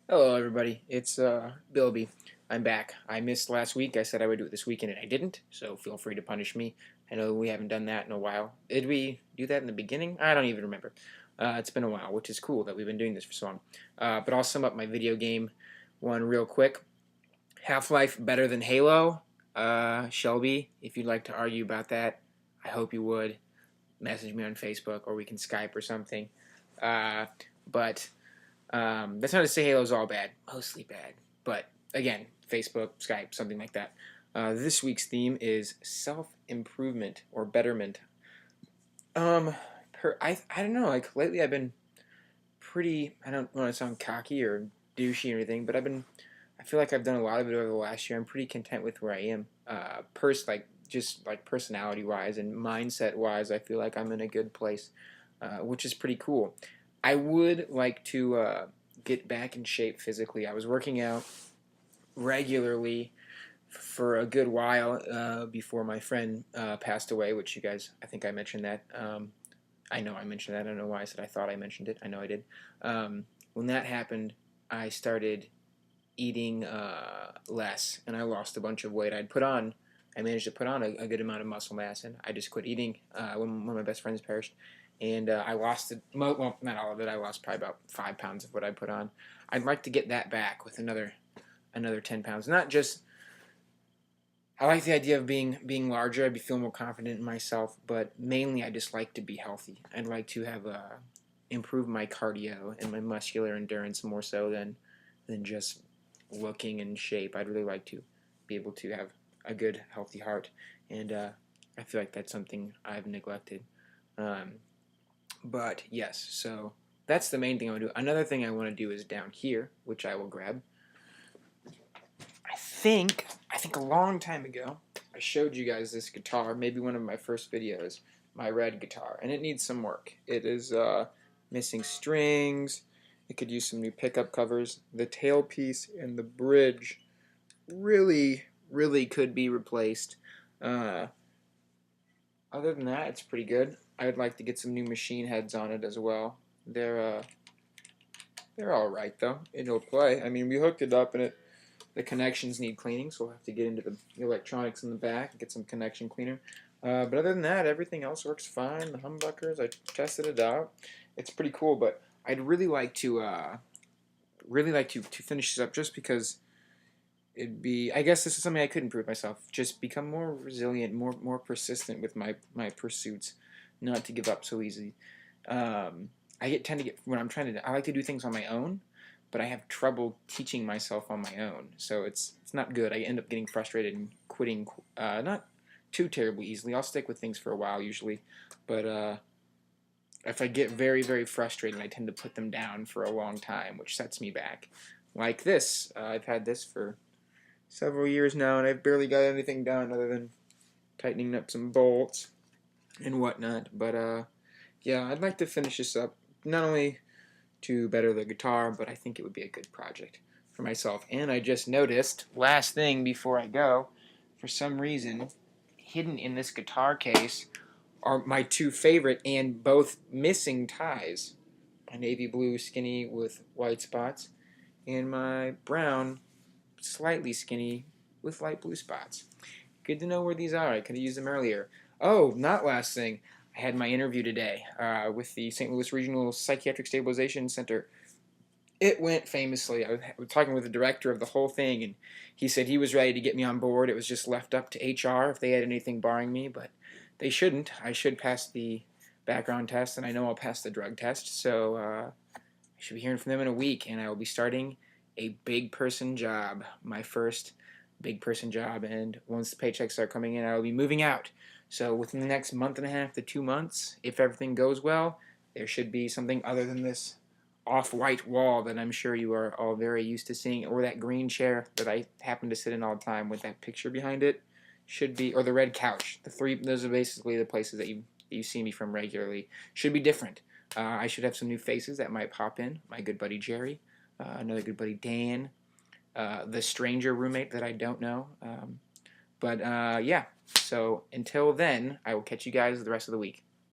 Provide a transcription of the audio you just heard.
Hello, everybody. It's Bilby. I'm back. I missed last week. I said I would do it this weekend, and I didn't. So feel free to punish me. I know we haven't done that in a while. Did we do that in the beginning? I don't even remember. It's been a while, which is cool that we've been doing this for so long. But I'll sum up my video game one real quick. Half-Life better than Halo. Shelby, if you'd like to argue about that, I hope you would. Message me on Facebook, or we can Skype or something. But that's not to say Halo's all bad. Mostly bad. But again, Facebook, Skype, something like that. This week's theme is self-improvement or betterment. Um, I don't know. Like lately, I've been pretty. I don't want to sound cocky or douchey or anything, but I feel like I've done a lot of it over the last year. I'm pretty content with where I am. Just like personality wise and mindset wise, I feel like I'm in a good place, which is pretty cool. I would like to get back in shape physically. I was working out regularly for a good while before my friend passed away, which you guys, I think I mentioned that. I know I mentioned that. I don't know why I said I thought I mentioned it. I know I did. When that happened, I started eating less, and I lost a bunch of weight. I managed to put on a good amount of muscle mass, and I just quit eating when one of my best friends perished. And I lost it, well, not all of it. I lost probably about 5 pounds of what I put on. I'd like to get that back with another 10 pounds. Not just, I like the idea of being larger. I'd be feeling more confident in myself, but mainly I just like to be healthy. I'd like to have improve my cardio and my muscular endurance more so than just looking in shape. I'd really like to be able to have a good, healthy heart, and I feel like that's something I've neglected. Um, but yes, so that's the main thing I want to do. Another thing I want to do is down here, which I will grab. I think a long time ago, I showed you guys this guitar, maybe one of my first videos, my red guitar, and it needs some work. It is missing strings. It could use some new pickup covers. The tailpiece and the bridge really could be replaced. Uh, Other than that, it's pretty good. I'd like to get some new machine heads on it as well. They're all right though. It'll play. I mean, we hooked it up, and the connections need cleaning, so we'll have to get into the electronics in the back and get some connection cleaner. But other than that, everything else works fine. The humbuckers, I tested it out. It's pretty cool, but I'd really like to finish this up just because I guess this is something I could improve myself. Just become more resilient, more persistent with my pursuits, not to give up so easy. Tend to get when I'm trying to. I like to do things on my own, but I have trouble teaching myself on my own. So it's not good. I end up getting frustrated and quitting. Not too terribly easily. I'll stick with things for a while usually, but if I get very frustrated, I tend to put them down for a long time, which sets me back. Like this, I've had this for several years now, and I've barely got anything done other than tightening up some bolts and whatnot. But yeah, I'd like to finish this up, not only to better the guitar, but I think it would be a good project for myself. And I just noticed, last thing before I go, for some reason, hidden in this guitar case are my two favorite and both missing ties. My navy blue skinny with white spots, and my brown slightly skinny with light blue spots. Good to know where these are. I could have used them earlier. Oh, not last thing. I had my interview today with the St. Louis Regional Psychiatric Stabilization Center. It went famously. I was talking with the director of the whole thing, and he said he was ready to get me on board. It was just left up to HR if they had anything barring me, but they shouldn't. I should pass the background test, and I know I'll pass the drug test. So I should be hearing from them in a week, and I will be starting a big person job, my first big person job. And once the paychecks start coming in, I will be moving out. So within the next month and a half to 2 months, if everything goes well, there should be something other than this off-white wall that I'm sure you are all very used to seeing, or that green chair that I happen to sit in all the time with that picture behind it. Should be, or the red couch. Those are basically the places that you see me from regularly. Should be different. I should have some new faces that might pop in. My good buddy Jerry, another good buddy Dan, the stranger roommate that I don't know. But yeah, so until then, I will catch you guys the rest of the week.